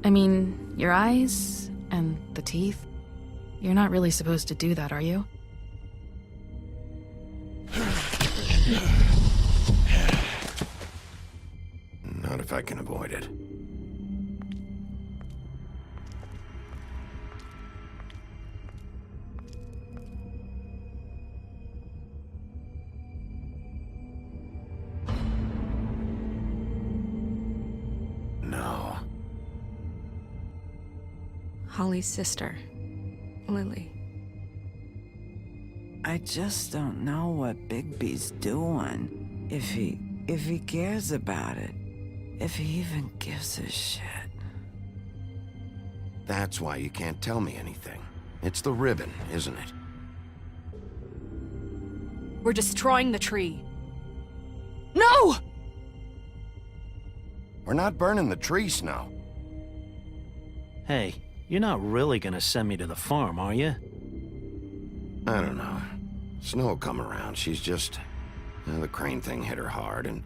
I mean, your eyes and the teeth. You're not really supposed to do that, are you? Not if I can avoid it. No. Holly's sister, Lily. I just don't know what Bigby's doing. If he cares about it. If he even gives a shit. That's why you can't tell me anything. It's the ribbon, isn't it? We're destroying the tree. No! We're not burning the tree, Snow. Hey, you're not really gonna send me to the farm, are you? I don't know. Snow will come around. She's just... the crane thing hit her hard, and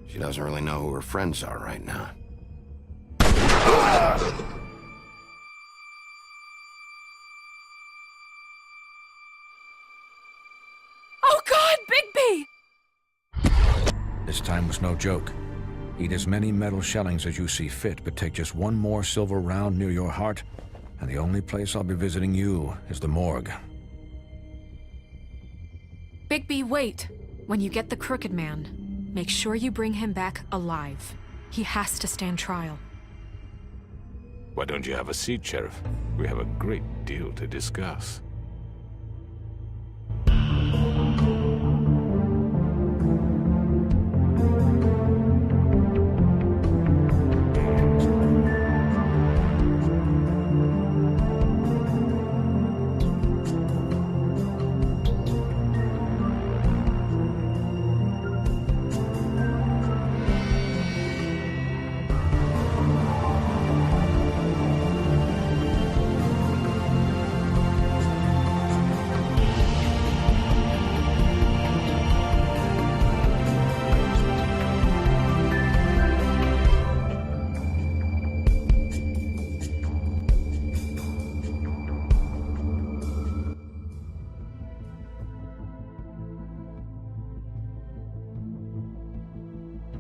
she doesn't really know who her friends are right now. Oh God, Bigby! This time was no joke. Eat as many metal shellings as you see fit, but take just one more silver round near your heart, and the only place I'll be visiting you is the morgue. Bigby, wait. When you get the Crooked Man, make sure you bring him back alive. He has to stand trial. Why don't you have a seat, Sheriff? We have a great deal to discuss.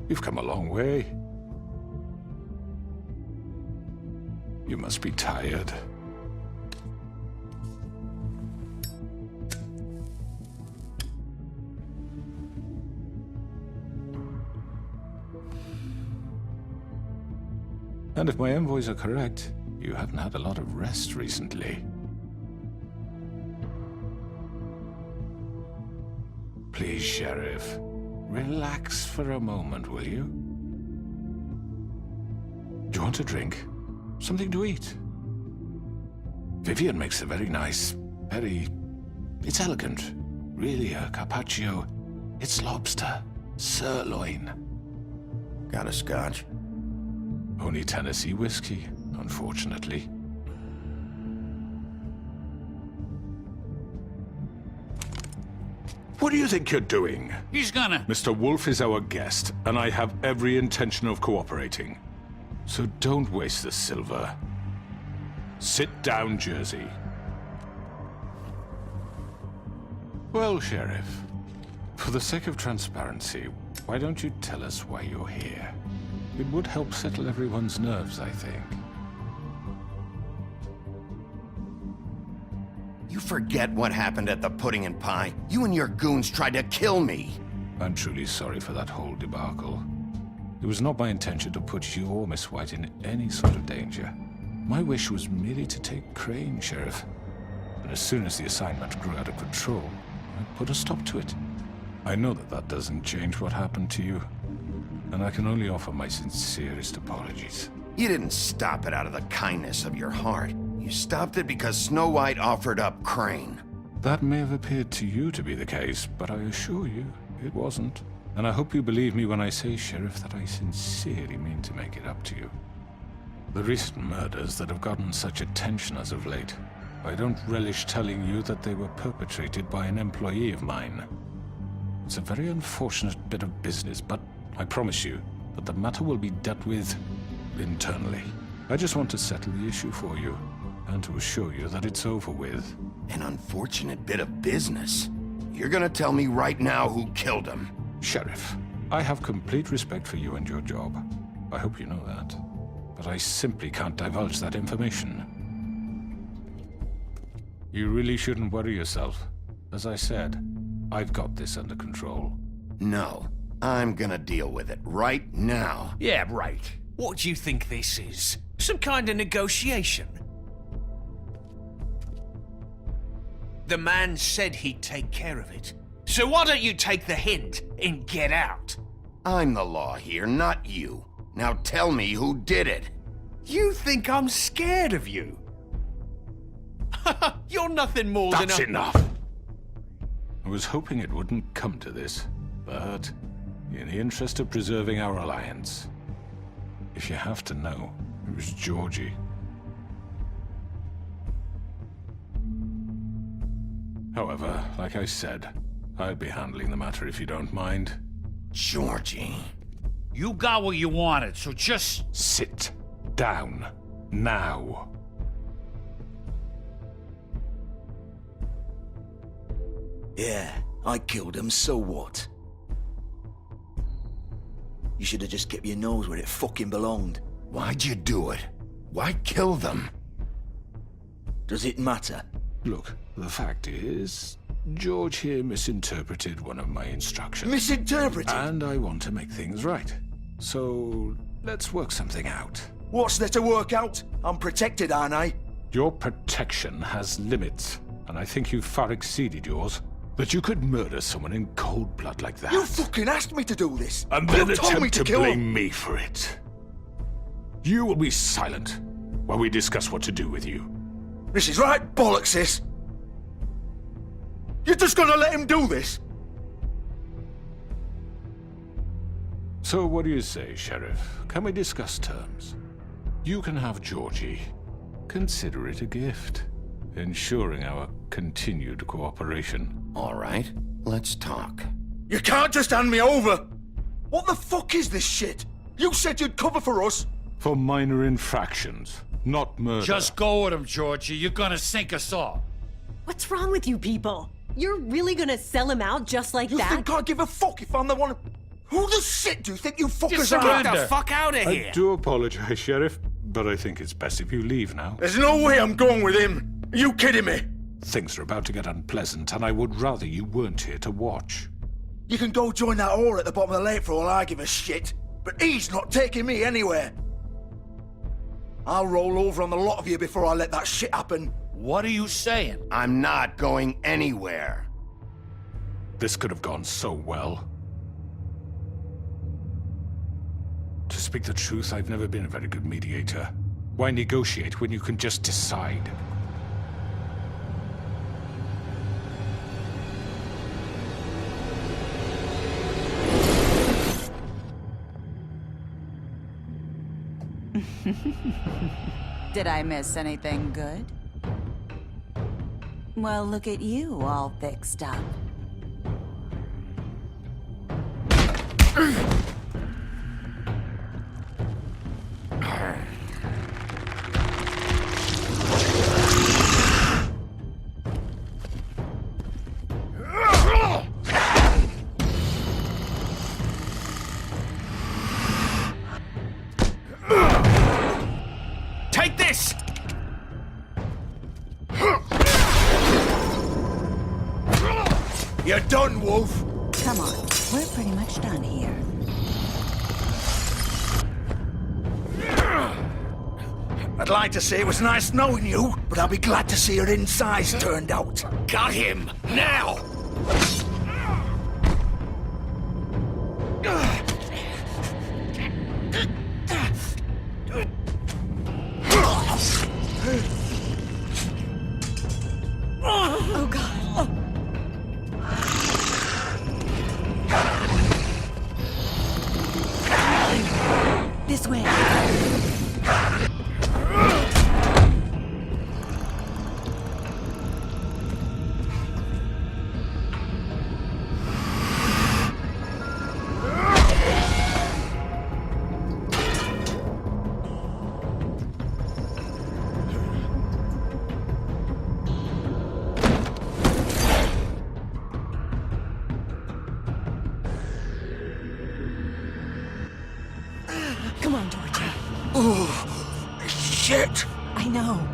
You've come a long way. You must be tired. And if my envoys are correct, you haven't had a lot of rest recently. Please, Sheriff. Relax for a moment, will you? Do you want a drink? Something to eat? Vivian makes a very nice, it's elegant. Really a carpaccio. It's lobster, sirloin. Got a scotch? Only Tennessee whiskey, unfortunately. What do you think you're doing? He's gonna... Mr. Wolf is our guest, and I have every intention of cooperating. So don't waste the silver. Sit down, Jersey. Well, Sheriff, for the sake of transparency, why don't you tell us why you're here? It would help settle everyone's nerves, I think. You forget what happened at the Pudding and Pie? You and your goons tried to kill me! I'm truly sorry for that whole debacle. It was not my intention to put you or Miss White in any sort of danger. My wish was merely to take Crane, Sheriff. And as soon as the assignment grew out of control, I put a stop to it. I know that that doesn't change what happened to you, and I can only offer my sincerest apologies. You didn't stop it out of the kindness of your heart. You stopped it because Snow White offered up Crane. That may have appeared to you to be the case, but I assure you, it wasn't. And I hope you believe me when I say, Sheriff, that I sincerely mean to make it up to you. The recent murders that have gotten such attention as of late, I don't relish telling you that they were perpetrated by an employee of mine. It's a very unfortunate bit of business, but I promise you that the matter will be dealt with internally. I just want to settle the issue for you, and to assure you that it's over with. An unfortunate bit of business. You're gonna tell me right now who killed him. Sheriff, I have complete respect for you and your job. I hope you know that. But I simply can't divulge that information. You really shouldn't worry yourself. As I said, I've got this under control. No, I'm gonna deal with it right now. Yeah, right. What do you think this is? Some kind of negotiation? The man said he'd take care of it. So why don't you take the hint and get out? I'm the law here, not you. Now tell me who did it. You think I'm scared of you? You're nothing more than a... That's enough! I was hoping it wouldn't come to this, but in the interest of preserving our alliance, if you have to know, it was Georgie. However, like I said, I'd be handling the matter if you don't mind. Georgie. You got what you wanted, so just... Sit down. Now. Yeah, I killed him, so what? You should have just kept your nose where it fucking belonged. Why'd you do it? Why kill them? Does it matter? Look, the fact is, George here misinterpreted one of my instructions. Misinterpreted? And I want to make things right. So, let's work something out. What's there to work out? I'm protected, aren't I? Your protection has limits, and I think you've far exceeded yours. That you could murder someone in cold blood like that. You fucking asked me to do this! And then you told me attempt to to kill blame him. me for it. You will be silent while we discuss what to do with you. This is right bollocks, sis. You're just gonna let him do this? So what do you say, Sheriff? Can we discuss terms? You can have Georgie. Consider it a gift, ensuring our continued cooperation. All right, let's talk. You can't just hand me over! What the fuck is this shit? You said you'd cover for us! For minor infractions, not murder. Just go with him, Georgie. You're gonna sink us all. What's wrong with you people? You're really gonna sell him out just like You that? think I give a fuck if I'm the one... Who the shit do you think you fuckers are? surrender. Get the fuck out of I here! do apologize, Sheriff, but I think it's best if you leave now. There's no way I'm going with him! Are you kidding me? Things are about to get unpleasant, and I would rather you weren't here to watch. You can go join that whore at the bottom of the lake for all I give a shit. But he's not taking me anywhere. I'll roll over on the lot of you before I let that shit happen. What are you saying? I'm not going anywhere. This could have gone so well. To speak the truth, I've never been a very good mediator. Why negotiate when you can just decide? Did I miss anything good? Well, look at you, all fixed up. Take this! You're done, Wolf. Come on, we're pretty much done here. I'd like to say it was nice knowing you, but I'll be glad to see your insides turned out. Got him! Now! Oh god. This way. Come on, Georgie. Oh, shit! I know.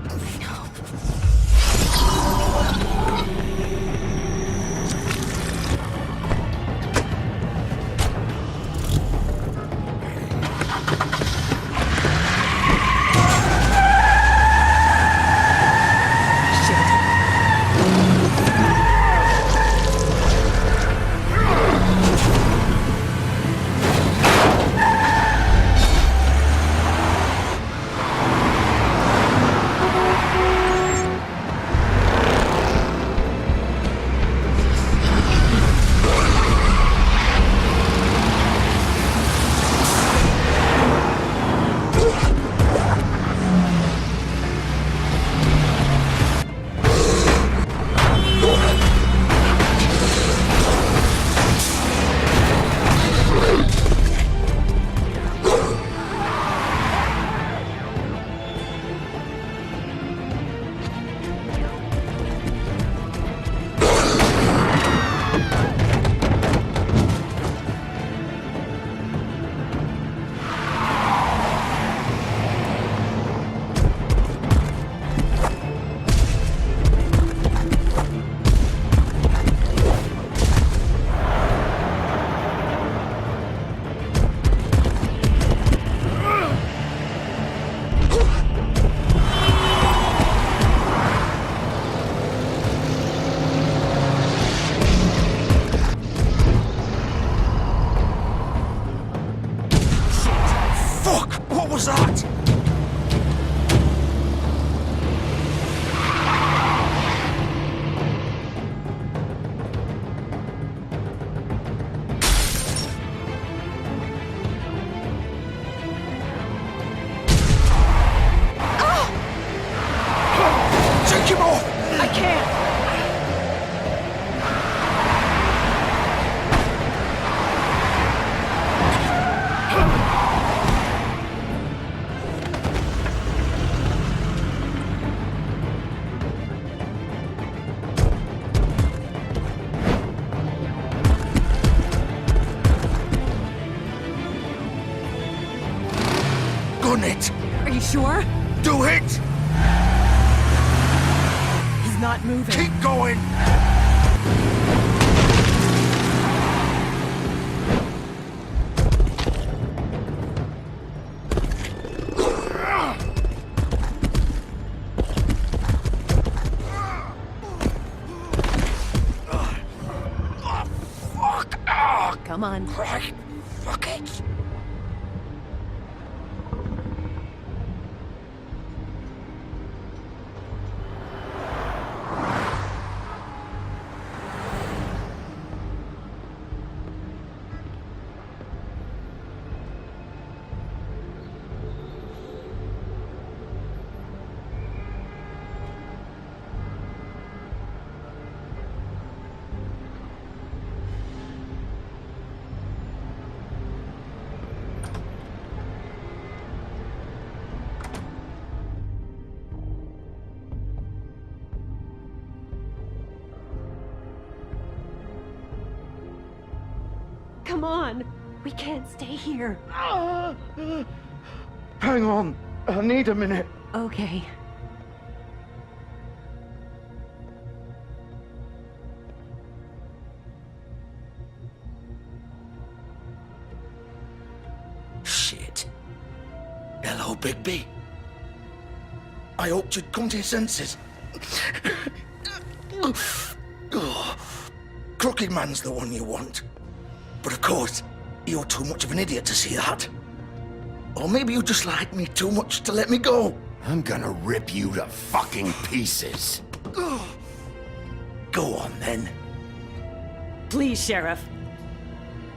Are you sure? Do it! He's not moving. Keep going! Come on. Right. Fuck it. Come on. We can't stay here. Hang on. I need a minute. Okay. Shit. Hello, Bigby. I hoped you'd come to your senses. Crooked Man's the one you want. But of course, you're too much of an idiot to see that. Or maybe you just like me too much to let me go. I'm gonna rip you to fucking pieces. Go on, then. Please, Sheriff.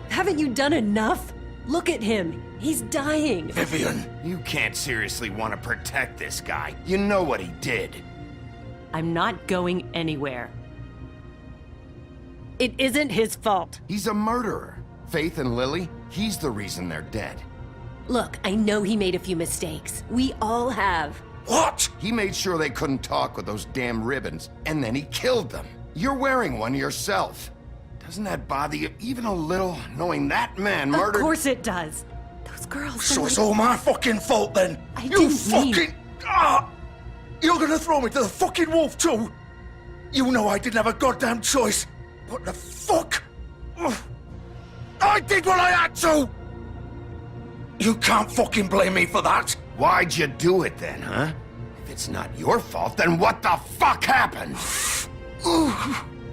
Haven't you done enough? Look at him. He's dying. Vivian. You can't seriously want to protect this guy. You know what he did. I'm not going anywhere. It isn't his fault. He's a murderer. Faith and Lily, he's the reason they're dead. Look, I know he made a few mistakes. We all have. What? He made sure they couldn't talk with those damn ribbons, and then he killed them. You're wearing one yourself. Doesn't that bother you even a little, knowing that man murdered— Of course it does. Those girls. So it's all my fucking fault then? I You didn't mean- fucking... You're gonna throw me to the fucking wolf too? You know I didn't have a goddamn choice. What the fuck? I did what I had to! You can't fucking blame me for that. Why'd you do it then, huh? If it's not your fault, then what the fuck happened?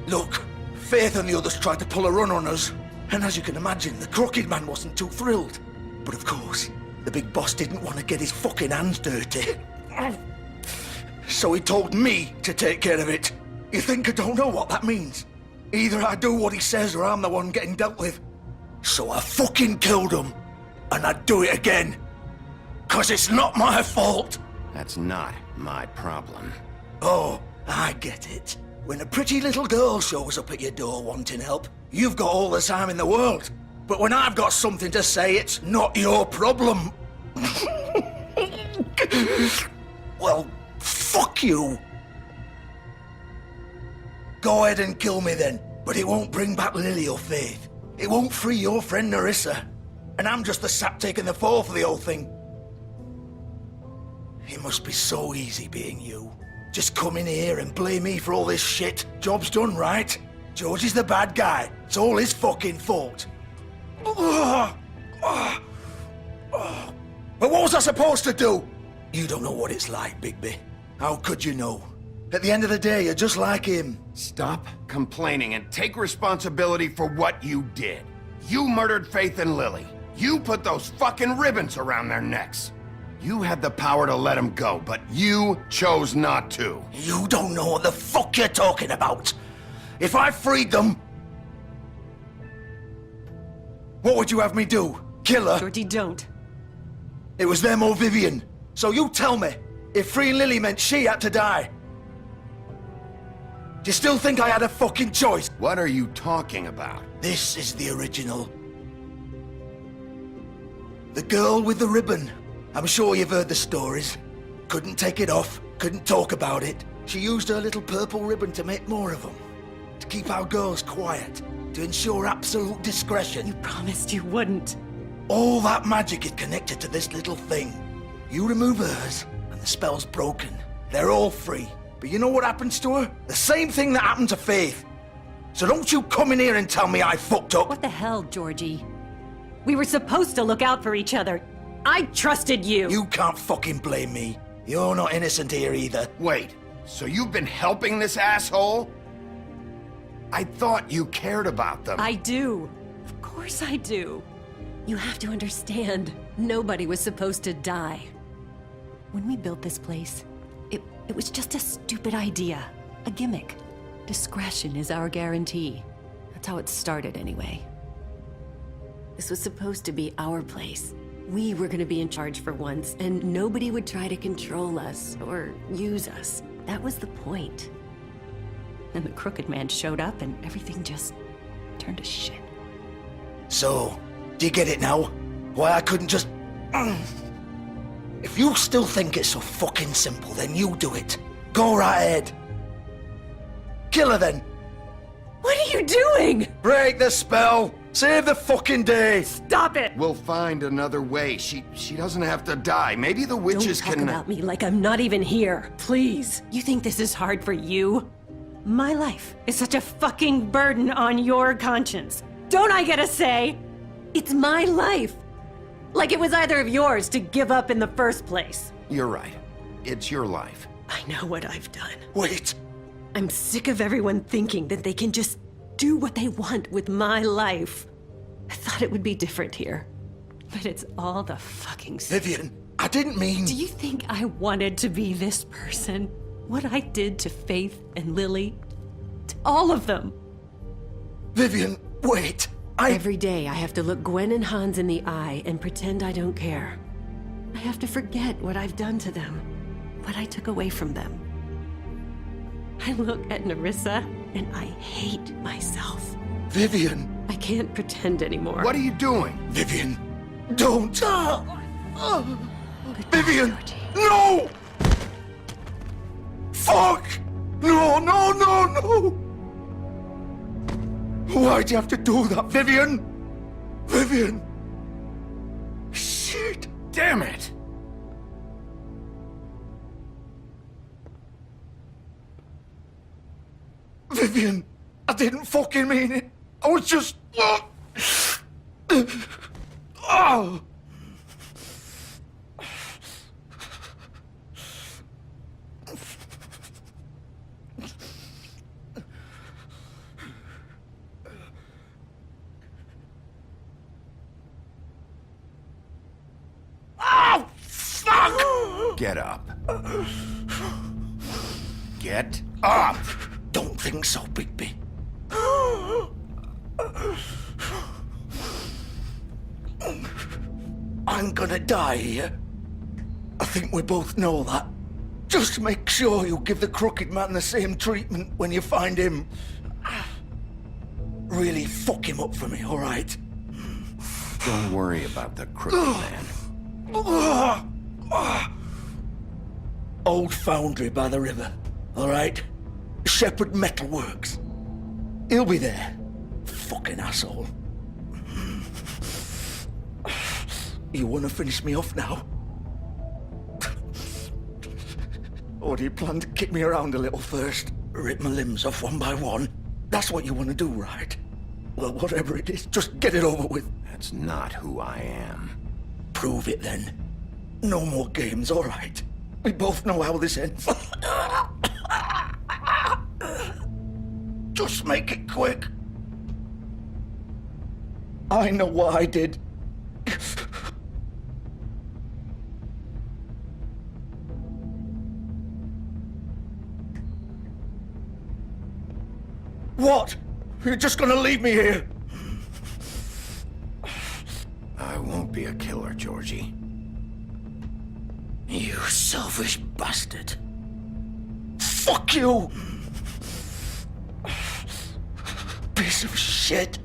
Look, Faith and the others tried to pull a run on us. And as you can imagine, the Crooked Man wasn't too thrilled. But of course, the big boss didn't want to get his fucking hands dirty. So he told me to take care of it. You think I don't know what that means? Either I do what he says or I'm the one getting dealt with. So I fucking killed him. And I'd do it again. 'Cause it's not my fault. That's not my problem. Oh, I get it. When a pretty little girl shows up at your door wanting help, you've got all the time in the world. But when I've got something to say, it's not your problem. Well, fuck you. Go ahead and kill me then, but it won't bring back Lily or Faith. It won't free your friend Nerissa. And I'm just the sap taking the fall for the whole thing. It must be so easy being you. Just come in here and blame me for all this shit. Job's done, right? George is the bad guy. It's all his fucking fault. But what was I supposed to do? You don't know what it's like, Bigby. How could you know? At the end of the day, you're just like him. Stop complaining and take responsibility for what you did. You murdered Faith and Lily. You put those fucking ribbons around their necks. You had the power to let them go, but you chose not to. You don't know what the fuck you're talking about. If I freed them... What would you have me do? Kill her? Georgie, don't. It was them or Vivian. So you tell me, if freeing Lily meant she had to die, do you still think I had a fucking choice? What are you talking about? This is the original. The girl with the ribbon. I'm sure you've heard the stories. Couldn't take it off, couldn't talk about it. She used her little purple ribbon to make more of them. To keep our girls quiet. To ensure absolute discretion. You promised you wouldn't. All that magic is connected to this little thing. You remove hers, and the spell's broken. They're all free. But you know what happens to her? The same thing that happened to Faith. So don't you come in here and tell me I fucked up. What the hell, Georgie? We were supposed to look out for each other. I trusted you! You can't fucking blame me. You're not innocent here either. Wait, so you've been helping this asshole? I thought you cared about them. I do. Of course I do. You have to understand, nobody was supposed to die. When we built this place, it was just a stupid idea. A gimmick. Discretion is our guarantee. That's how it started anyway. This was supposed to be our place. We were gonna be in charge for once, and nobody would try to control us or use us. That was the point. Then the Crooked Man showed up and everything just turned to shit. So, do you get it now? Why I couldn't just... If you still think it's so fucking simple, then you do it. Go right ahead. Kill her then. What are you doing? Break the spell. Save the fucking day. Stop it! We'll find another way. She doesn't have to die. Maybe the witches Don't talk can... about me like I'm not even here. Please. You think this is hard for you? My life is such a fucking burden on your conscience. Don't I get a say? It's my life. Like it was either of yours to give up in the first place. You're right. It's your life. I know what I've done. Wait. I'm sick of everyone thinking that they can just do what they want with my life. I thought it would be different here. But it's all the fucking same. Vivian, I didn't mean... Do you think I wanted to be this person? What I did to Faith and Lily? To all of them? Vivian, wait. Every day I have to look Gwen and Hans in the eye and pretend I don't care. I have to forget what I've done to them. What I took away from them. I look at Nerissa and I hate myself. Vivian. I can't pretend anymore. What are you doing? Vivian, don't. Vivian, no! Fuck! No, no, no, no! Why'd you have to do that, Vivian? Vivian! Shit. Shit! Damn it! Vivian, I didn't fucking mean it. I was just... Oh! Oh, fuck! Get up. Get up! Don't think so, Bigby. I'm gonna die here. I think we both know that. Just make sure you give the crooked man the same treatment when you find him. Really fuck him up for me, all right? Don't worry about the crooked man. Old foundry by the river, all right? Shepherd Metalworks. He'll be there. Fucking asshole. You want to finish me off now? Or do you plan to kick me around a little first? Rip my limbs off one by one? That's what you want to do, right? Well, whatever it is, just get it over with. That's not who I am. Prove it then. No more games, all right? We both know how this ends. Just make it quick. I know what I did. What? You're just gonna leave me here? I won't be a killer, Georgie. You selfish bastard. Fuck you! Piece of shit.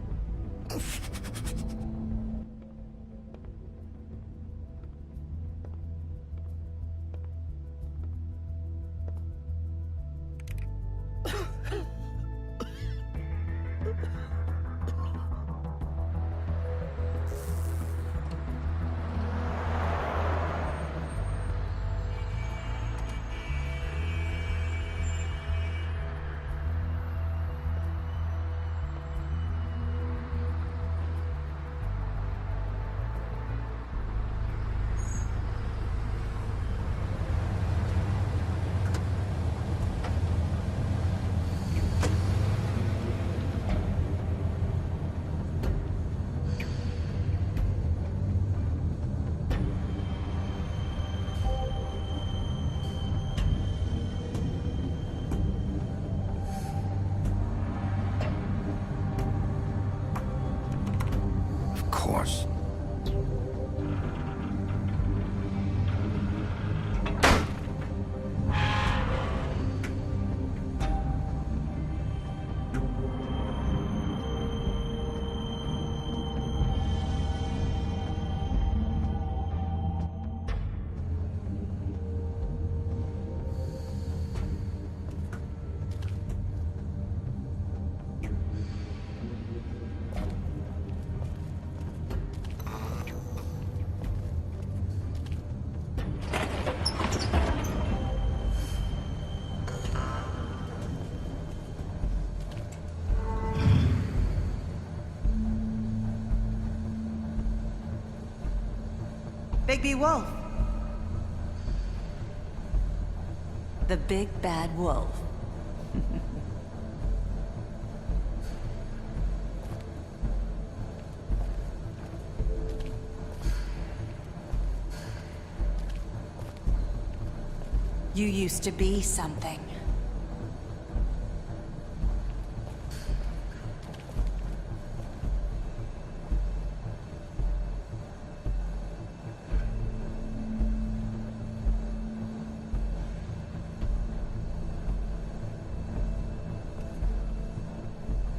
Course. Bigby Wolf. The big bad wolf. You used to be something.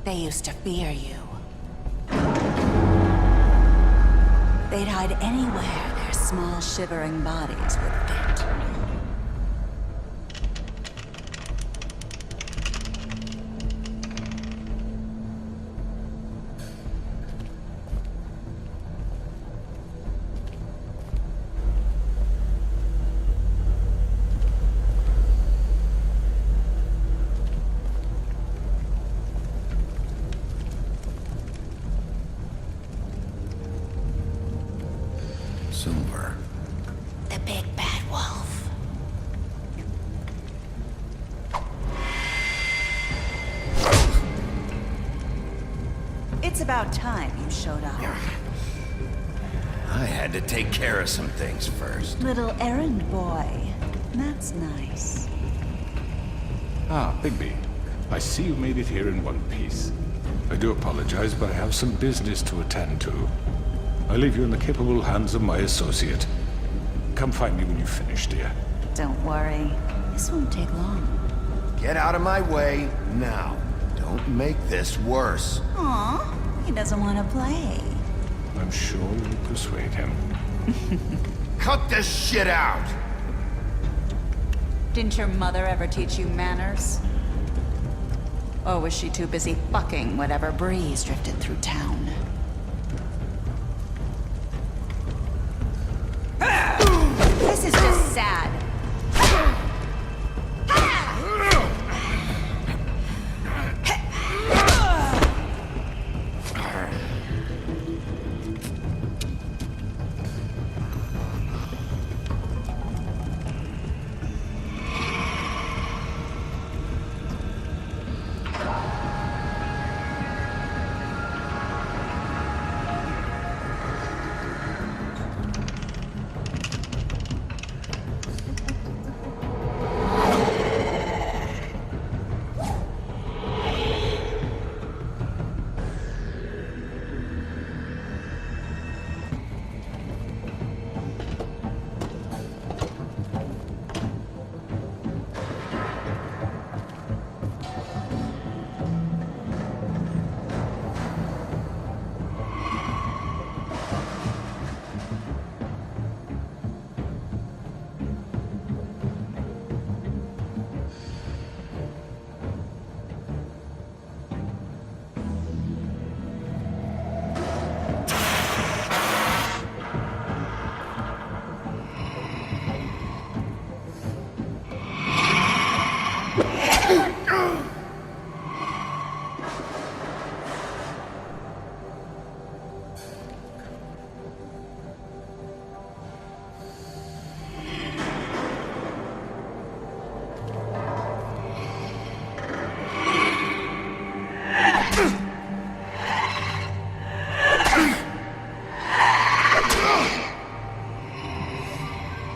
They used to fear you. They'd hide anywhere their small, shivering bodies would fit. Silver. The big bad wolf. It's about time you showed up. I had to take care of some things first. Little errand boy. That's nice. Ah, Bigby. I see you made it here in one piece. I do apologize, but I have some business to attend to. I leave you in the capable hands of my associate. Come find me when you finish, dear. Don't worry. This won't take long. Get out of my way now. Don't make this worse. Aw, he doesn't want to play. I'm sure you'll persuade him. Cut this shit out! Didn't your mother ever teach you manners? Or was she too busy fucking whatever breeze drifted through town? This is just sad.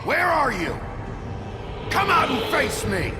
Where are you? Come out and face me!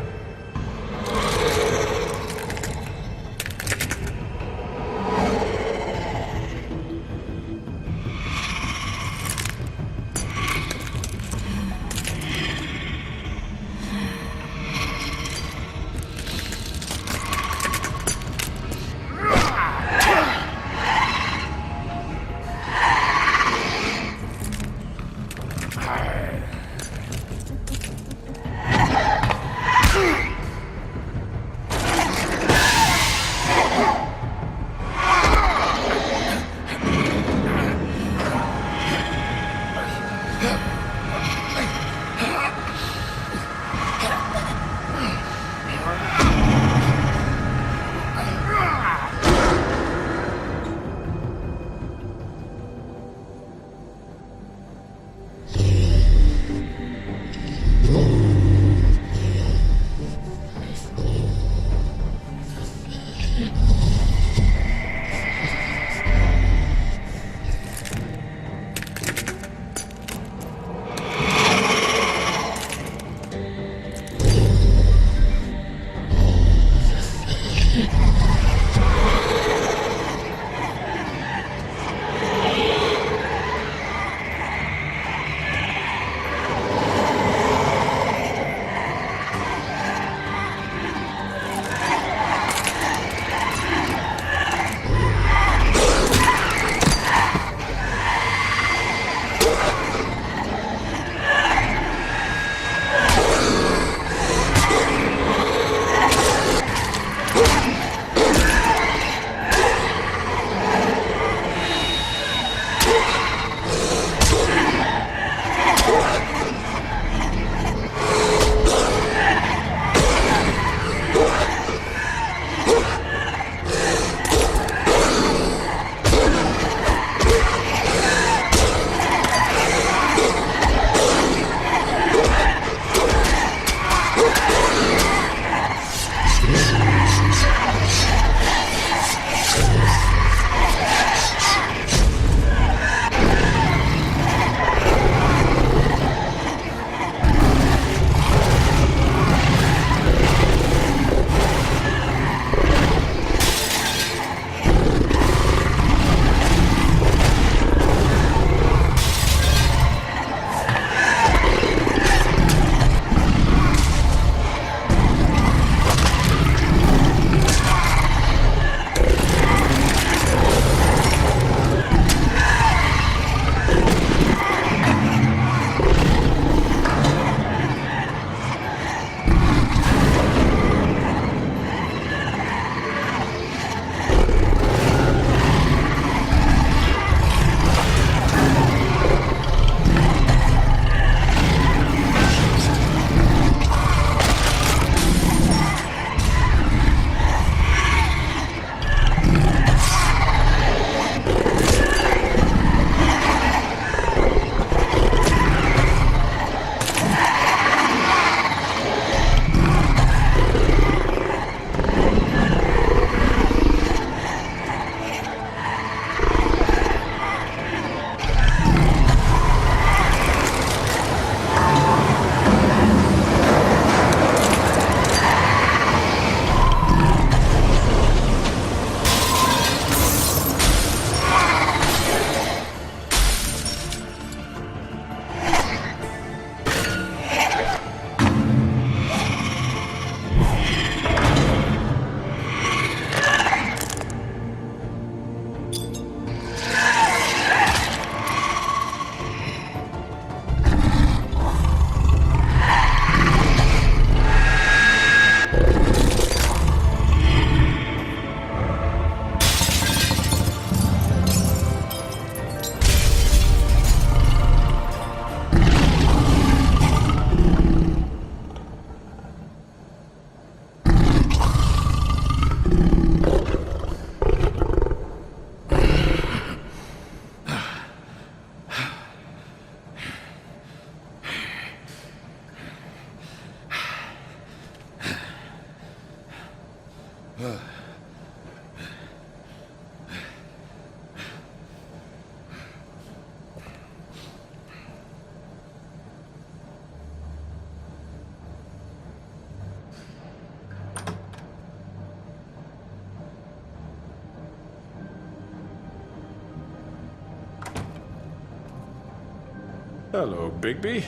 Hello, Bigby.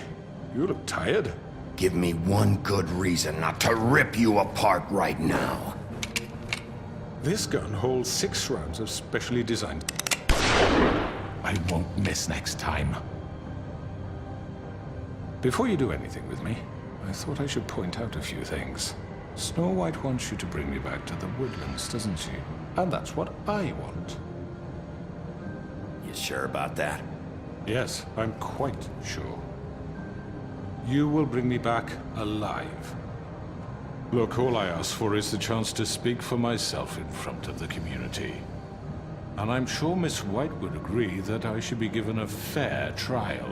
You look tired. Give me one good reason not to rip you apart right now. This gun holds 6 rounds of specially designed... I won't miss next time. Before you do anything with me, I thought I should point out a few things. Snow White wants you to bring me back to the woodlands, doesn't she? And that's what I want. You sure about that? Yes, I'm quite sure. You will bring me back alive. Look, all I ask for is the chance to speak for myself in front of the community. And I'm sure Miss White would agree that I should be given a fair trial.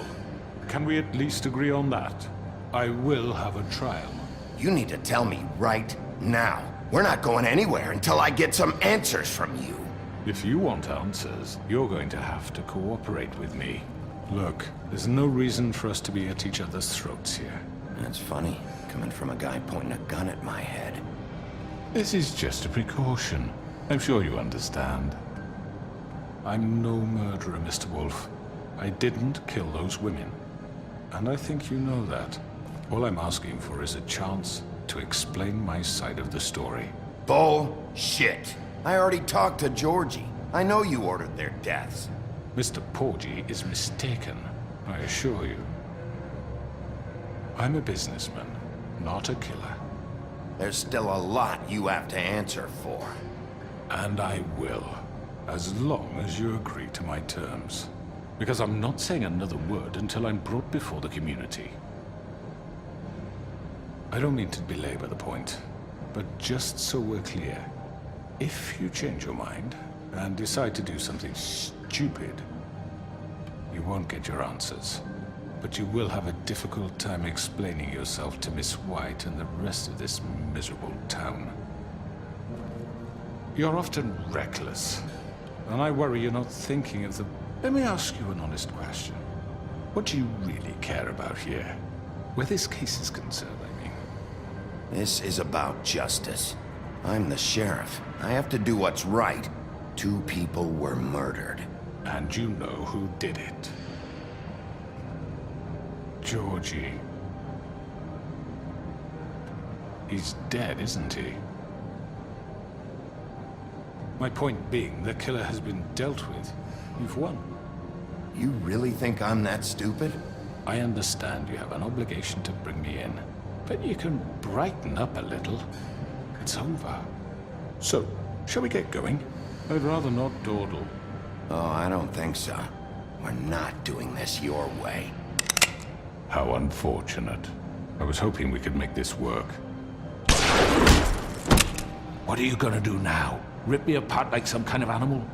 Can we at least agree on that? I will have a trial. You need to tell me right now. We're not going anywhere until I get some answers from you. If you want answers, you're going to have to cooperate with me. Look, there's no reason for us to be at each other's throats here. That's funny, coming from a guy pointing a gun at my head. This is just a precaution. I'm sure you understand. I'm no murderer, Mr. Wolf. I didn't kill those women. And I think you know that. All I'm asking for is a chance to explain my side of the story. Bullshit. I already talked to Georgie. I know you ordered their deaths. Mr. Porgy is mistaken, I assure you. I'm a businessman, not a killer. There's still a lot you have to answer for. And I will, as long as you agree to my terms. Because I'm not saying another word until I'm brought before the community. I don't mean to belabor the point, but just so we're clear, if you change your mind and decide to do something stupid, you won't get your answers. But you will have a difficult time explaining yourself to Miss White and the rest of this miserable town. You're often reckless, and I worry you're not thinking of the... Let me ask you an honest question. What do you really care about here? Where this case is concerned, I mean. This is about justice. I'm the sheriff. I have to do what's right. 2 people were murdered. And you know who did it. Georgie. He's dead, isn't he? My point being, the killer has been dealt with. You've won. You really think I'm that stupid? I understand you have an obligation to bring me in, but you can brighten up a little. It's over. So, shall we get going? I'd rather not dawdle. Oh, I don't think so. We're not doing this your way. How unfortunate. I was hoping we could make this work. What are you gonna do now? Rip me apart like some kind of animal?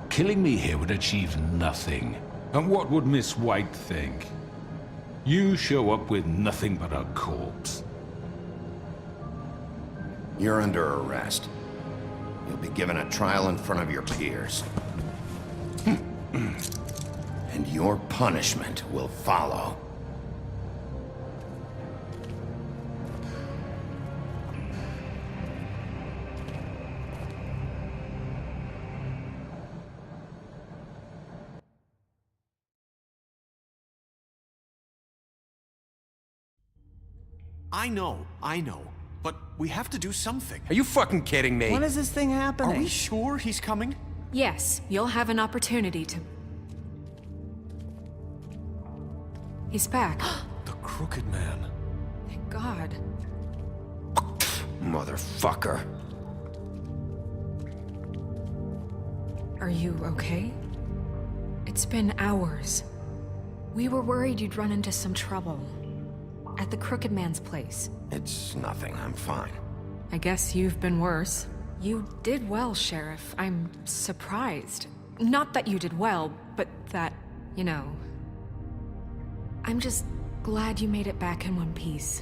Killing me here would achieve nothing. And what would Miss White think? You show up with nothing but a corpse. You're under arrest. You'll be given a trial in front of your peers. And your punishment will follow. I know. But we have to do something. Are you fucking kidding me? When is this thing happening? Are we sure he's coming? Yes, you'll have an opportunity to... He's back. The Crooked Man. Thank God. Motherfucker. Are you okay? It's been hours. We were worried you'd run into some trouble. At the Crooked Man's place. It's nothing. I'm fine. I guess you've been worse. You did well, Sheriff. I'm surprised. Not that you did well, but that, you know... I'm just glad you made it back in one piece.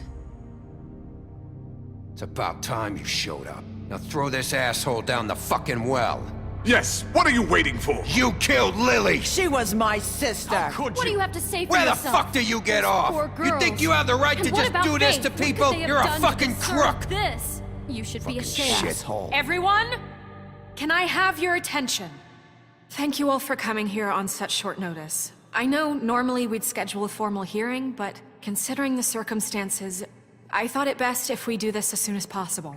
It's about time you showed up. Now throw this asshole down the fucking well. Yes, what are you waiting for? You killed Lily! She was my sister! How could What do you? you have to say for Where the yourself? fuck do you get off? Poor You girls. think you have the right And to what just about do this Faith? to What could people? they have You're a done to fucking deserve crook! This. You should be ashamed. Shithole. Everyone, can I have your attention? Thank you all for coming here on such short notice. I know normally we'd schedule a formal hearing, but considering the circumstances, I thought it best if we do this as soon as possible.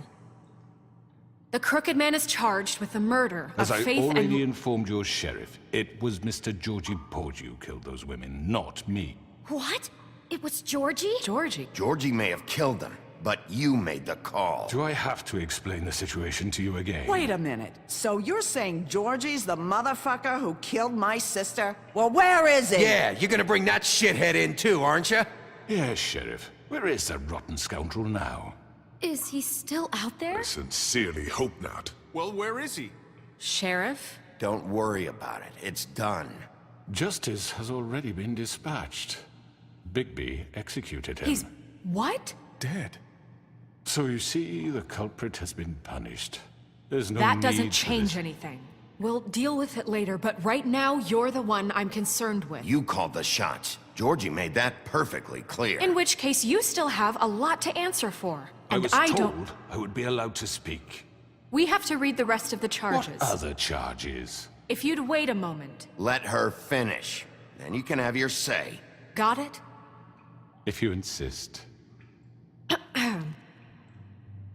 The Crooked Man is charged with the murder of As I Faith already and... informed your sheriff, it was Mr. Georgie Porgy who killed those women, not me. What? It was Georgie? Georgie? Georgie may have killed them, but you made the call. Do I have to explain the situation to you again? Wait a minute. So you're saying Georgie's the motherfucker who killed my sister? Well, where is he? Yeah, you're gonna bring that shithead in too, aren't you? Yes, Sheriff. Where is that rotten scoundrel now? Is he still out there? I sincerely hope not. Well, where is he? Sheriff? Don't worry about it. It's done. Justice has already been dispatched. Bigby executed him. He's... what? Dead. So you see, the culprit has been punished. There's no That need doesn't for change this. anything. We'll deal with it later, but right now, you're the one I'm concerned with. You called the shots. Georgie made that perfectly clear. In which case, you still have a lot to answer for. I And was I told don't... I would be allowed to speak. We have to read the rest of the charges. What other charges? If you'd wait a moment. Let her finish. Then you can have your say. Got it? If you insist.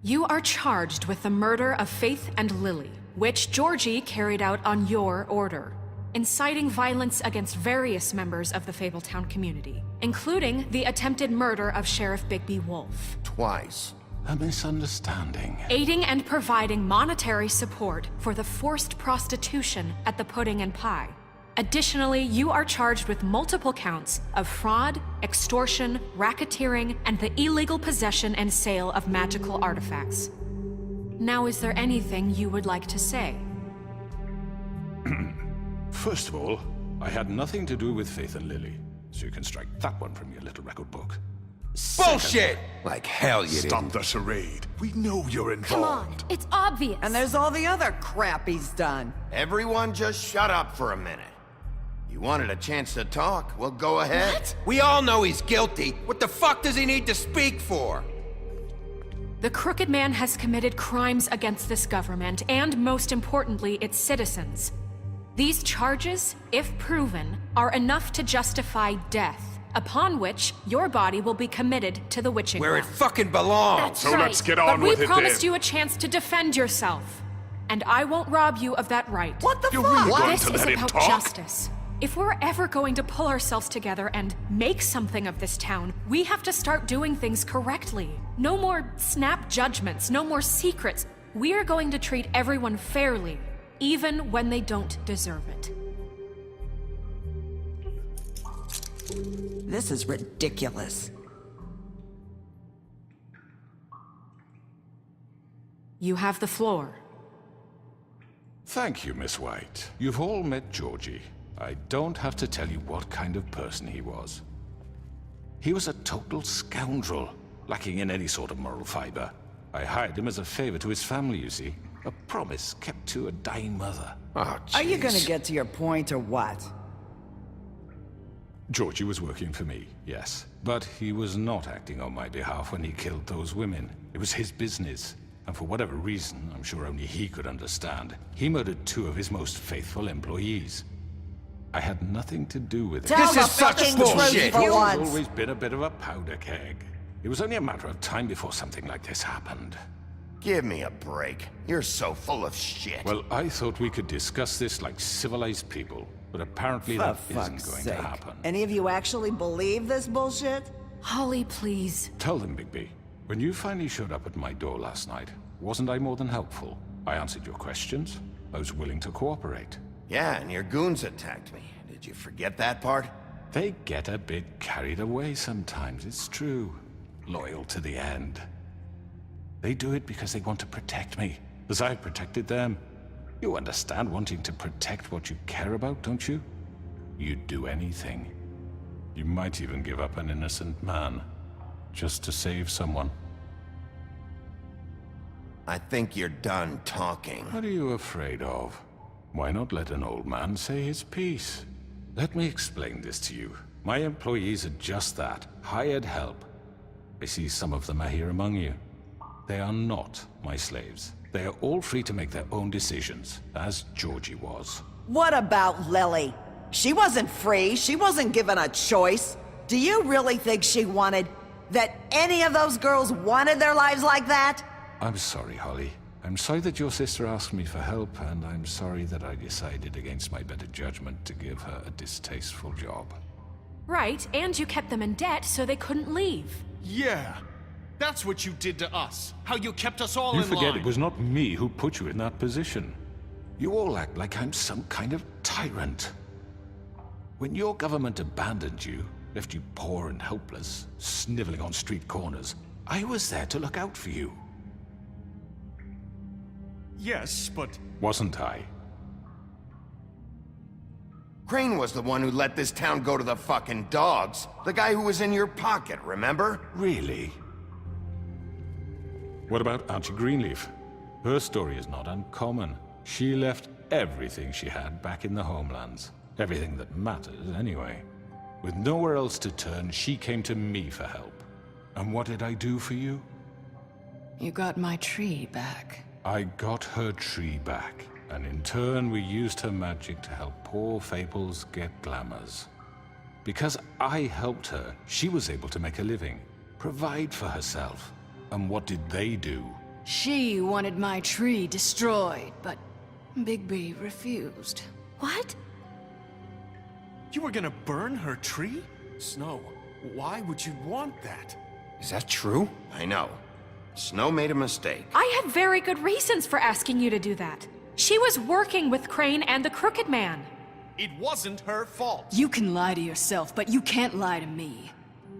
You are charged with the murder of Faith and Lily, which Georgie carried out on your order, inciting violence against various members of the Fabletown community, including the attempted murder of Sheriff Bigby Wolf. Twice. A misunderstanding. Aiding and providing monetary support for the forced prostitution at the Pudding and Pie. Additionally, you are charged with multiple counts of fraud, extortion, racketeering, and the illegal possession and sale of magical artifacts. Now, is there anything you would like to say? First of all, I had nothing to do with Faith and Lily, so you can strike that one from your little record book. Bullshit! Like hell you Stop didn't. the charade. We know you're involved. Come on, it's obvious. And there's all the other crap he's done. Everyone just shut up for a minute. You wanted a chance to talk? Well, go ahead. What? We all know he's guilty. What the fuck does he need to speak for? The Crooked Man has committed crimes against this government and, most importantly, its citizens. These charges, if proven, are enough to justify death, upon which your body will be committed to the witching Where it well. fucking belongs. That's So right. let's get But on we with it promised then. you a chance to defend yourself, and I won't rob you of that right. What the You're fuck? really going This to is let him about talk? justice. If we're ever going to pull ourselves together and make something of this town, we have to start doing things correctly. No more snap judgments, no more secrets. We are going to treat everyone fairly, even when they don't deserve it. This is ridiculous. You have the floor. Thank you, Miss White. You've all met Georgie. I don't have to tell you what kind of person he was. He was a total scoundrel, lacking in any sort of moral fiber. I hired him as a favor to his family, you see. A promise kept to a dying mother. Oh, Are you gonna jeez. get to your point or what? Georgie was working for me, yes. But he was not acting on my behalf when he killed those women. It was his business. And for whatever reason, I'm sure only he could understand, he murdered 2 of his most faithful employees. I had nothing to do with it. Tell This the is such fucking bullshit. truth for He's once. always been a bit of a powder keg. It was only a matter of time before something like this happened. Give me a break. You're so full of shit. Well, I thought we could discuss this like civilized people, but apparently For that fuck's isn't going sake. to happen. Any of you actually believe this bullshit? Holly, please. Tell them, Bigby. When you finally showed up at my door last night, wasn't I more than helpful? I answered your questions. I was willing to cooperate. Yeah, and your goons attacked me. Did you forget that part? They get a bit carried away sometimes, it's true. Loyal to the end. They do it because they want to protect me, as I protected them. You understand wanting to protect what you care about, don't you? You'd do anything. You might even give up an innocent man, just to save someone. I think you're done talking. What are you afraid of? Why not let an old man say his piece? Let me explain this to you. My employees are just that, hired help. I see some of them are here among you. They are not my slaves. They are all free to make their own decisions, as Georgie was. What about Lily? She wasn't free. She wasn't given a choice. Do you really think she wanted... that any of those girls wanted their lives like that? I'm sorry, Holly. I'm sorry that your sister asked me for help, and I'm sorry that I decided against my better judgment to give her a distasteful job. Right, and you kept them in debt so they couldn't leave. Yeah, that's what you did to us. How you kept us all You in forget line. it was not me who put you in that position. You all act like I'm some kind of tyrant. When your government abandoned you, left you poor and helpless, sniveling on street corners, I was there to look out for you. Yes, but... Wasn't I? Crane was the one who let this town go to the fucking dogs. The guy who was in your pocket, remember? Really? What about Archie Greenleaf? Her story is not uncommon. She left everything she had back in the homelands. Everything that matters, anyway. With nowhere else to turn, she came to me for help. And what did I do for you? You got my tree back. I got her tree back, and in turn we used her magic to help poor Fables get glamours. Because I helped her, she was able to make a living, provide for herself. And what did they do? She wanted my tree destroyed, but Bigby refused. What? You were gonna burn her tree? Snow, why would you want that? Is that true? I know. Snow made a mistake. I have very good reasons for asking you to do that. She was working with Crane and the Crooked Man. It wasn't her fault. You can lie to yourself, but you can't lie to me.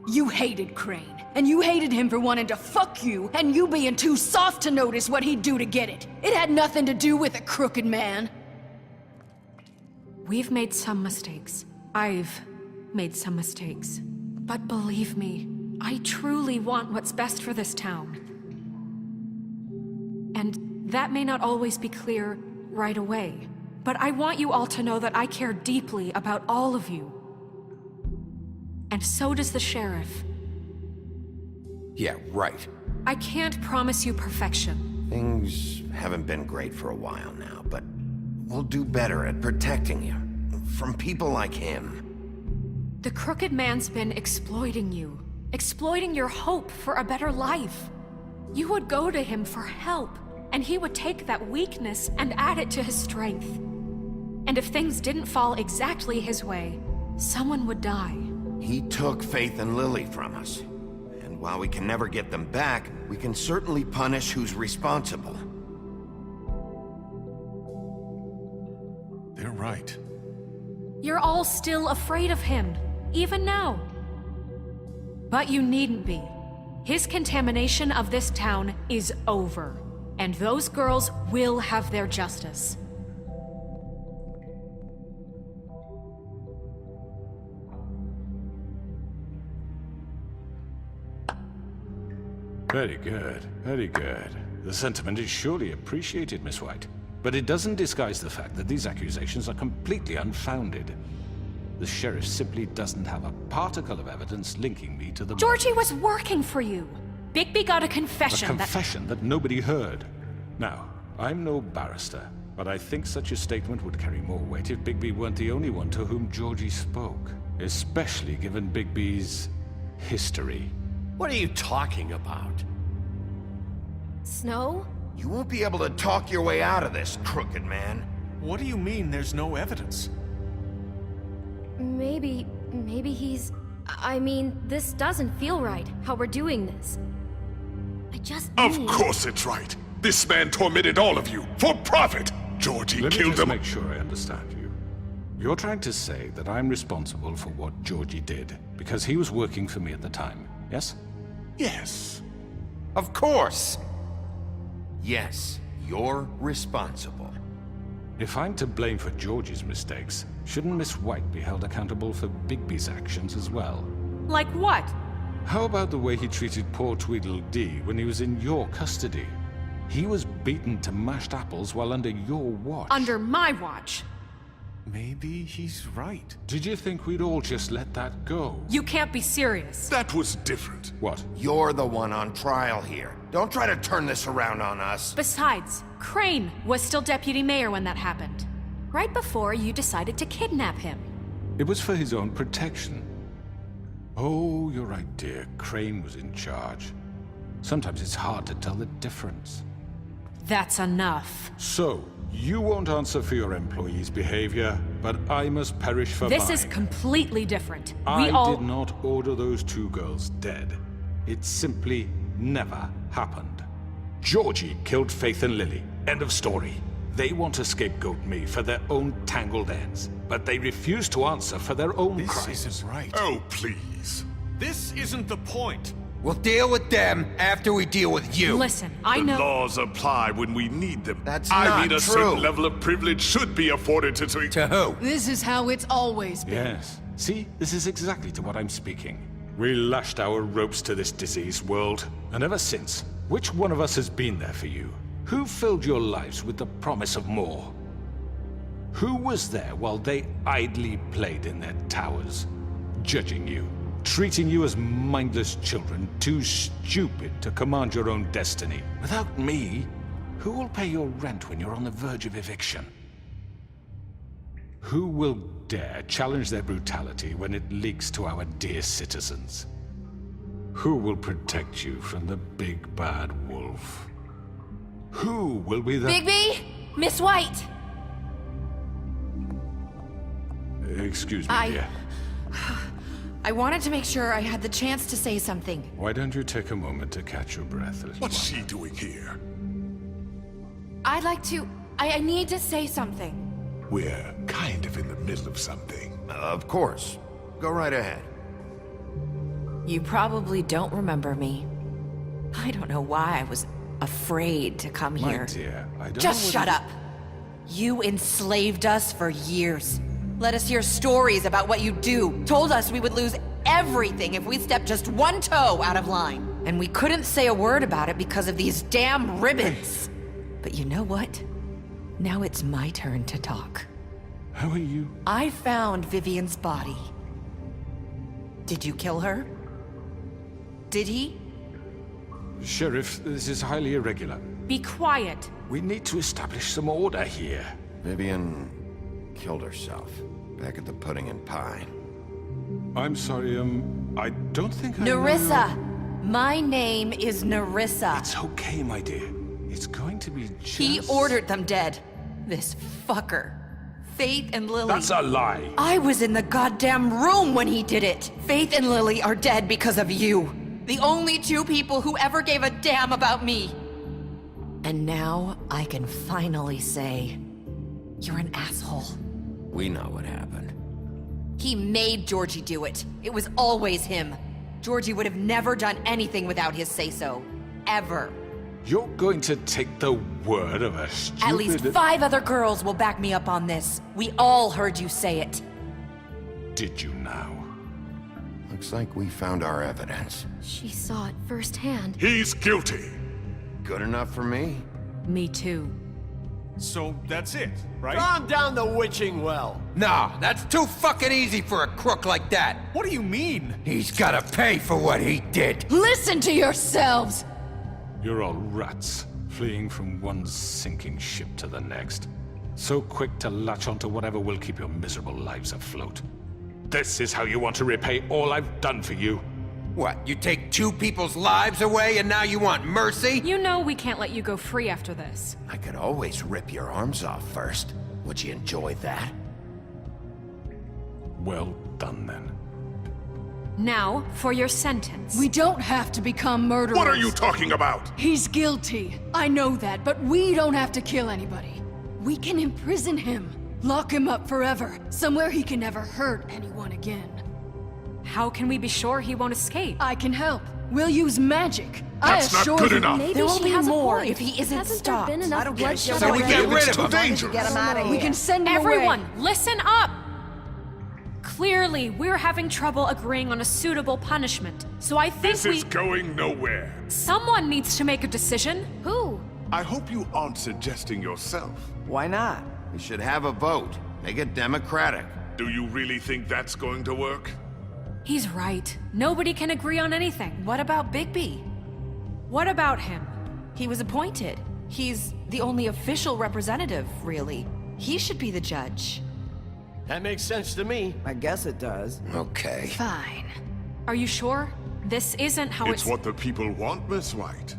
You hated Crane, and you hated him for wanting to fuck you, and you being too soft to notice what he'd do to get it. It had nothing to do with the Crooked Man. We've made some mistakes. I've made some mistakes. But believe me, I truly want what's best for this town. And that may not always be clear right away. But I want you all to know that I care deeply about all of you. And so does the sheriff. Yeah, right. I can't promise you perfection. Things haven't been great for a while now, but we'll do better at protecting you. From people like him. The Crooked Man's been exploiting you. Exploiting your hope for a better life. You would go to him for help, and he would take that weakness and add it to his strength. And if things didn't fall exactly his way, someone would die. He took Faith and Lily from us. And while we can never get them back, we can certainly punish who's responsible. They're right. You're all still afraid of him, even now. But you needn't be. His contamination of this town is over, and those girls will have their justice. Very good, very good. The sentiment is surely appreciated, Miss White. But it doesn't disguise the fact that these accusations are completely unfounded. The sheriff simply doesn't have a particle of evidence linking me to the Georgie was working for you. Bigby got a confession. A confession that nobody heard. Now, I'm no barrister, but I think such a statement would carry more weight if Bigby weren't the only one to whom Georgie spoke. Especially given Bigby's history. What are you talking about? Snow? You won't be able to talk your way out of this, Crooked Man. What do you mean there's no evidence? Maybe he's... I mean, this doesn't feel right, how we're doing this. I just Of need... course it's right. This man tormented all of you, for profit. Georgie Let me killed just them. make sure I understand you. You're trying to say that I'm responsible for what Georgie did, because he was working for me at the time, yes? Yes. Of course. Yes, you're responsible. If I'm to blame for Georgie's mistakes, shouldn't Miss White be held accountable for Bigby's actions as well? Like what? How about the way he treated poor Tweedledee when he was in your custody? He was beaten to mashed apples while under your watch. Under my watch. Maybe he's right. Did you think we'd all just let that go? You can't be serious. That was different. What? You're the one on trial here. Don't try to turn this around on us. Besides, Crane was still deputy mayor when that happened. Right before you decided to kidnap him. It was for his own protection. Oh, you're right, dear. Crane was in charge. Sometimes it's hard to tell the difference. That's enough. So, you won't answer for your employees' behavior, but I must perish for mine. This is completely different. I did not order those 2 girls dead. It simply never happened. Georgie killed Faith and Lily. End of story. They want to scapegoat me for their own tangled ends, but they refuse to answer for their own crimes. This isn't right. Oh, please. This isn't the point. We'll deal with them after we deal with you. Listen, I know... The laws apply when we need them. That's I not mean, a true. certain level of privilege should be afforded to... To who? This is how it's always been. Yes. See, this is exactly to what I'm speaking. We lashed our ropes to this diseased world, and ever since, which one of us has been there for you? Who filled your lives with the promise of more? Who was there while they idly played in their towers, judging you, treating you as mindless children, too stupid to command your own destiny? Without me, who will pay your rent when you're on the verge of eviction? Who will dare challenge their brutality when it leaks to our dear citizens? Who will protect you from the big bad wolf? Who will be the... Bigby? Miss White! Excuse me, dear. I wanted to make sure I had the chance to say something. Why don't you take a moment to catch your breath a little What's longer? she doing here? I'd like to... I need to say something. We're kind of in the middle of something. Of course. Go right ahead. You probably don't remember me. I don't know why I was afraid to come My here. dear, I don't Just know shut up. You enslaved us for years. Let us hear stories about what you do. Told us we would lose everything if we stepped just one toe out of line. And we couldn't say a word about it because of these damn ribbons. But you know what? Now it's my turn to talk. How are you? I found Vivian's body. Did you kill her? Did he? Sheriff, this is highly irregular. Be quiet. We need to establish some order here. Vivian killed herself back at the Pudding and Pie. I'm sorry, I don't think I Nerissa! know- My name is Nerissa. It's okay, my dear. It's going to be just... He ordered them dead. This fucker. Faith and Lily. That's a lie. I was in the goddamn room when he did it. Faith and Lily are dead because of you. The only 2 people who ever gave a damn about me. And now I can finally say, you're an asshole. We know what happened. He made Georgie do it. It was always him. Georgie would have never done anything without his say-so. Ever. You're going to take the word of a stupid... At least 5 other girls will back me up on this. We all heard you say it. Did you now? Looks like we found our evidence. She saw it firsthand. He's guilty. Good enough for me? Me too. So that's it, right? Calm down the witching well. Nah, that's too fucking easy for a crook like that. What do you mean? He's gotta pay for what he did. Listen to yourselves! You're all rats, fleeing from one sinking ship to the next. So quick to latch onto whatever will keep your miserable lives afloat. This is how you want to repay all I've done for you? What, you take 2 people's lives away and now you want mercy? You know we can't let you go free after this. I could always rip your arms off first. Would you enjoy that? Well done, then. Now, for your sentence. We don't have to become murderers. What are you talking about? He's guilty. I know that, but we don't have to kill anybody. We can imprison him. Lock him up forever. Somewhere he can never hurt anyone again. How can we be sure he won't escape? I can help. We'll use magic. That's I not assure good you. enough. Maybe There will she be has a more point. if he isn't Hasn't stopped. there been enough I don't get bloodshed it. So we already? get rid It's of too him. dangerous. Get him out of here. We can send him Everyone, away. listen up! Clearly, we're having trouble agreeing on a suitable punishment. So I think This is going nowhere. someone needs to make a decision. Who? I hope you aren't suggesting yourself. Why not? We should have a vote. Make it democratic. Do you really think that's going to work? He's right. Nobody can agree on anything. What about Bigby? What about him? He was appointed. He's the only official representative, really. He should be the judge. That makes sense to me. I guess it does. Okay. Fine. Are you sure? This isn't how It's what the people want, Miss White.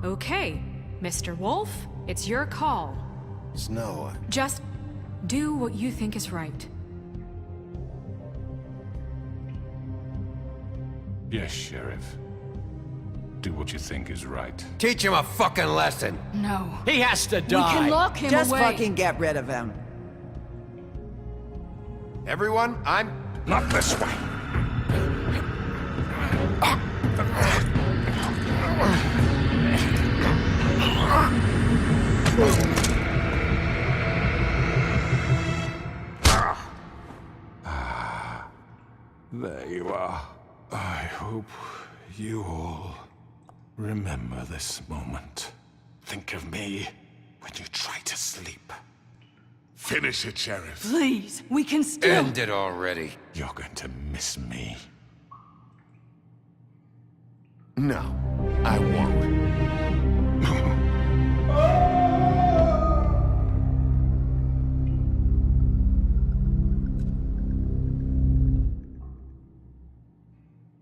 Okay, Mr. Wolf, it's your call. Snow. Just do what you think is right. Yes, Sheriff. Do what you think is right. Teach him a fucking lesson. No. He has to die. We can lock him Just away. fucking get rid of him. Everyone, I'm... Not this way. There you are. I hope you all remember this moment. Think of me when you try to sleep. Finish it, Sheriff. Please, we can still... End it already. You're going to miss me. No, I won't.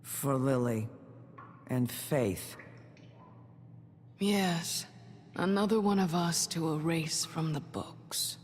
For Lily. And Faith. Yes. Another one of us to erase from the books.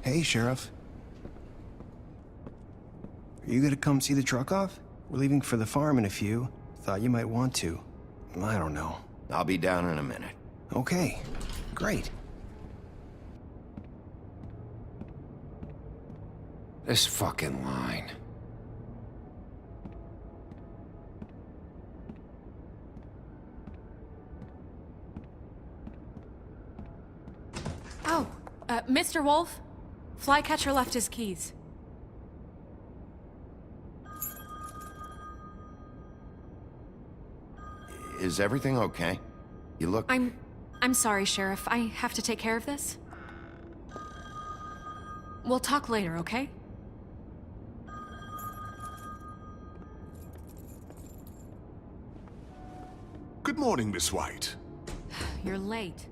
Hey, Sheriff. Are you gonna come see the truck off? We're leaving for the farm in a few. Thought you might want to. I don't know. I'll be down in a minute. Okay, great. This fucking line. Oh, Mr. Wolf? Flycatcher left his keys. Is everything okay? You look... I'm sorry, Sheriff. I have to take care of this. We'll talk later, okay? Good morning, Miss White. You're late.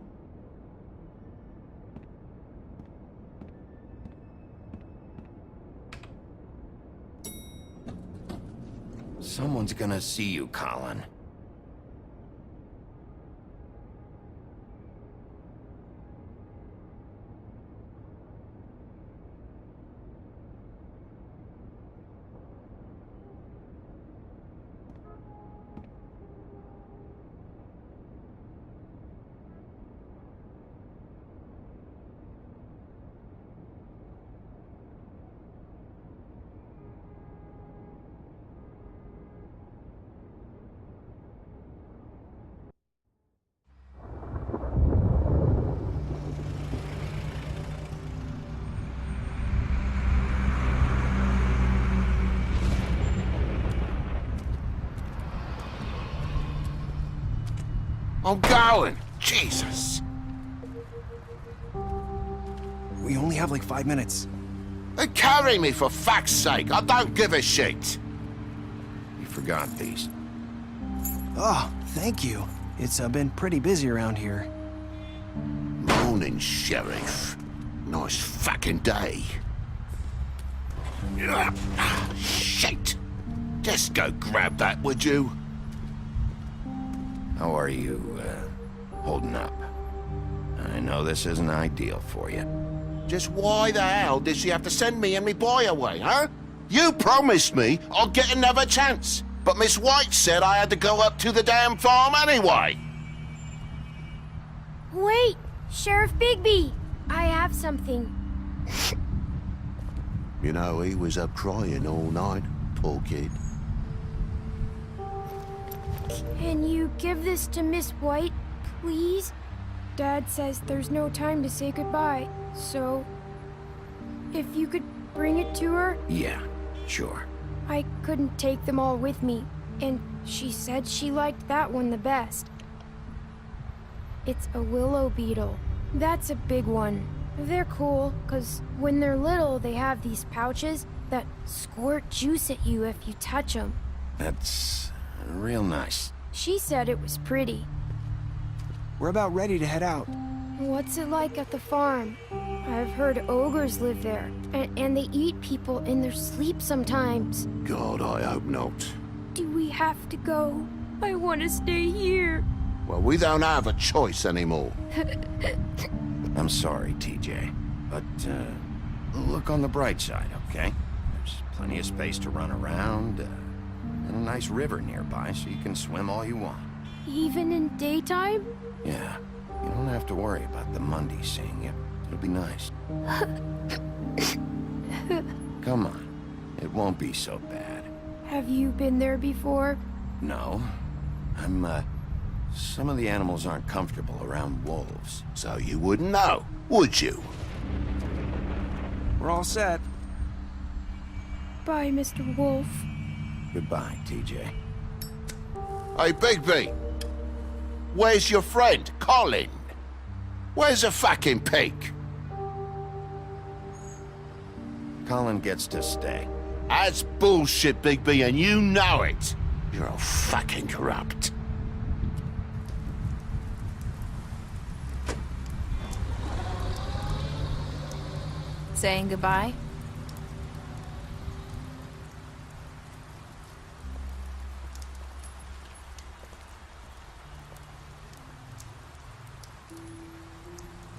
Someone's gonna see you, Colin. I'm going! Jesus! We only have like 5 minutes. Carry me, for fuck's sake! I don't give a shit! You forgot these. Oh, thank you. It's been pretty busy around here. Morning, Sheriff. Nice fucking day. Shit! Just go grab that, would you? How are you, holding up? I know this isn't ideal for you. Just why the hell did she have to send me and me boy away, huh? You promised me I'd get another chance, but Miss White said I had to go up to the damn farm anyway. Wait, Sheriff Bigby! I have something. You know, he was up crying all night, poor kid. Can you give this to Miss White, please? Dad says there's no time to say goodbye, so... if you could bring it to her? Yeah, sure. I couldn't take them all with me, and she said she liked that one the best. It's a willow beetle. That's a big one. They're cool, 'cause when they're little, they have these pouches that squirt juice at you if you touch them. That's real nice. She said it was pretty. We're about ready to head out. What's it like at the farm? I've heard ogres live there, and they eat people in their sleep sometimes. God, I hope not. Do we have to go? I want to stay here. Well, we don't have a choice anymore. I'm sorry, TJ, but look on the bright side, okay? There's plenty of space to run around, and a nice river nearby so you can swim all you want. Even in daytime? Yeah, you don't have to worry about the Monday seeing you. It'll be nice. Come on, it won't be so bad. Have you been there before? No, some of the animals aren't comfortable around wolves. So you wouldn't know, would you? We're all set. Bye, Mr. Wolf. Goodbye, TJ. Hey, Bigby. Where's your friend, Colin? Where's the fucking pig? Colin gets to stay. That's bullshit, Bigby, and you know it. You're all fucking corrupt. Saying goodbye?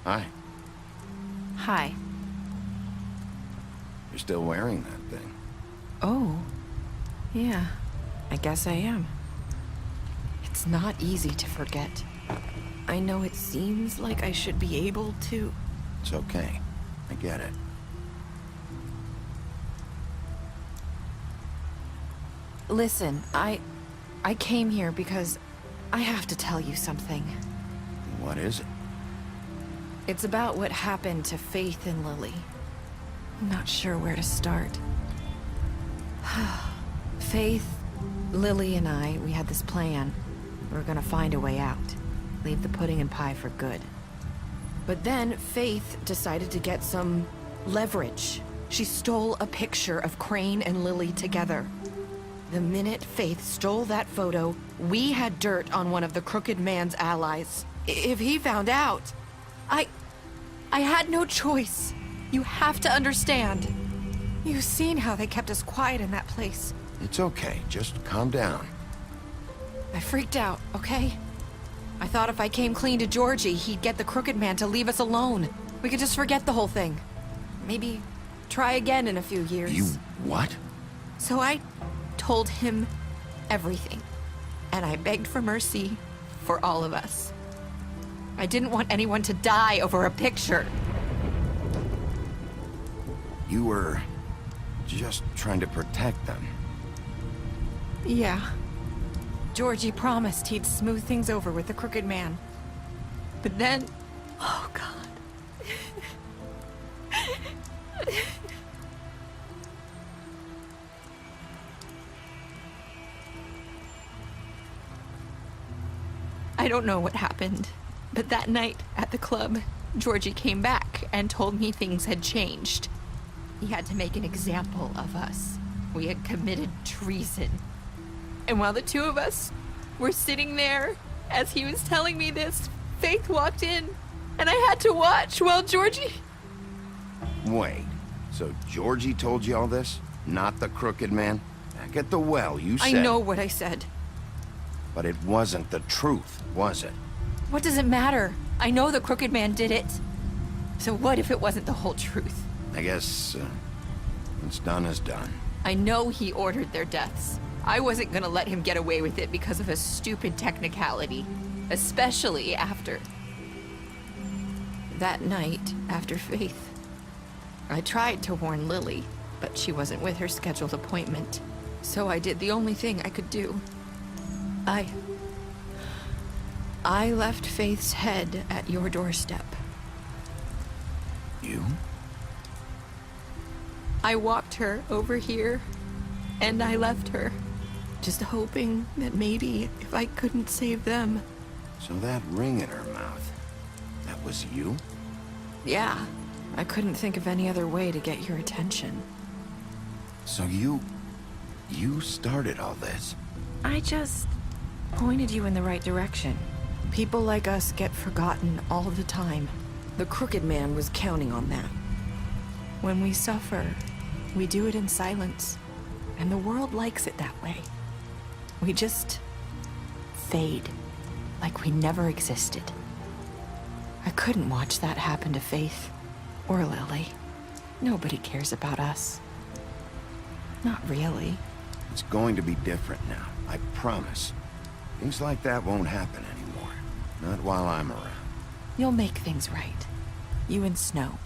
Hi. Hi. You're still wearing that thing. Oh. Yeah. I guess I am. It's not easy to forget. I know it seems like I should be able to... It's okay. I get it. Listen, I came here because I have to tell you something. What is it? It's about what happened to Faith and Lily. I'm not sure where to start. Faith, Lily, and I, we had this plan. We were gonna find a way out. Leave the pudding and pie for good. But then Faith decided to get some leverage. She stole a picture of Crane and Lily together. The minute Faith stole that photo, we had dirt on one of the Crooked Man's allies. If he found out, I had no choice. You have to understand. You've seen how they kept us quiet in that place. It's okay. Just calm down. I freaked out, okay? I thought if I came clean to Georgie, he'd get the Crooked Man to leave us alone. We could just forget the whole thing. Maybe try again in a few years. You what? So I told him everything. And I begged for mercy for all of us. I didn't want anyone to die over a picture. You were just trying to protect them. Yeah. Georgie promised he'd smooth things over with the Crooked Man. But then... Oh, God. I don't know what happened, but that night at the club, Georgie came back and told me things had changed. He had to make an example of us. We had committed treason. And while the two of us were sitting there, as he was telling me this, Faith walked in, and I had to watch while Georgie... Wait, so Georgie told you all this? Not the Crooked Man? Back at the well, you said... I know what I said. But it wasn't the truth, was it? What does it matter? I know the Crooked Man did it. So what if it wasn't the whole truth? I guess, what's done is done. I know he ordered their deaths. I wasn't gonna let him get away with it because of a stupid technicality. Especially after... that night, after Faith. I tried to warn Lily, but she wasn't with her scheduled appointment. So I did the only thing I could do. I left Faith's head at your doorstep. You? I walked her over here, and I left her, just hoping that maybe if I couldn't save them. So that ring in her mouth, that was you? Yeah, I couldn't think of any other way to get your attention. So you started all this? I just pointed you in the right direction. People like us get forgotten all the time. The Crooked Man was counting on that. When we suffer, we do it in silence, and the world likes it that way. We just fade, like we never existed. I couldn't watch that happen to Faith, or Lily. Nobody cares about us. Not really. It's going to be different now, I promise. Things like that won't happen anymore. Not while I'm around. You'll make things right. You and Snow.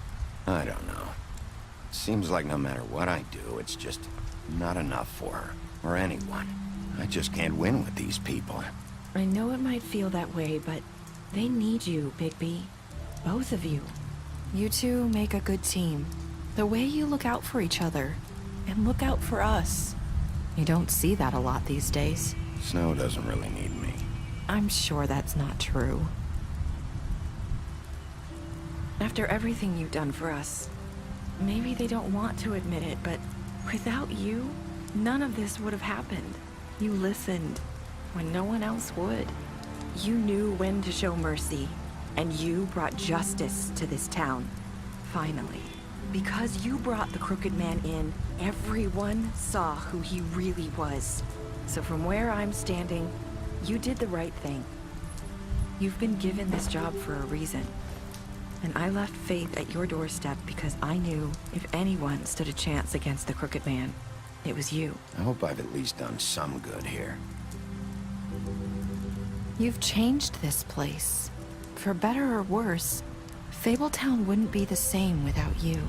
I don't know. Seems like no matter what I do, it's just not enough for her, or anyone. I just can't win with these people. I know it might feel that way, but they need you, Bigby. Both of you. You two make a good team. The way you look out for each other, and look out for us. You don't see that a lot these days. Snow doesn't really need me. I'm sure that's not true. After everything you've done for us, maybe they don't want to admit it, but without you, none of this would have happened. You listened when no one else would. You knew when to show mercy, and you brought justice to this town. Finally. Because you brought the Crooked Man in, everyone saw who he really was. So from where I'm standing, you did the right thing. You've been given this job for a reason. And I left Faith at your doorstep because I knew if anyone stood a chance against the Crooked Man, it was you. I hope I've at least done some good here. You've changed this place. For better or worse, Fabletown wouldn't be the same without you.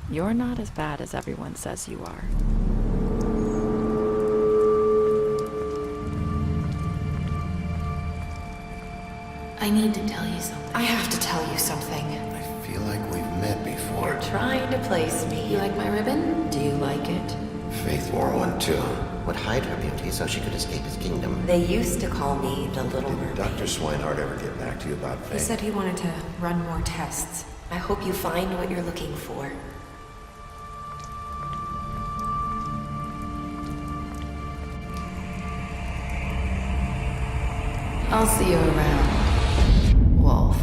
You're not as bad as everyone says you are. I need to tell you something. I have to tell you something. I feel like we've met before. You're trying to place me. You like my ribbon? Do you like it? Faith wore one too. Would hide her beauty so she could escape his kingdom. They used to call me the Little Mermaid. Did Dr. Swinehart ever get back to you about Faith? He said he wanted to run more tests. I hope you find what you're looking for. I'll see you around, Wolf.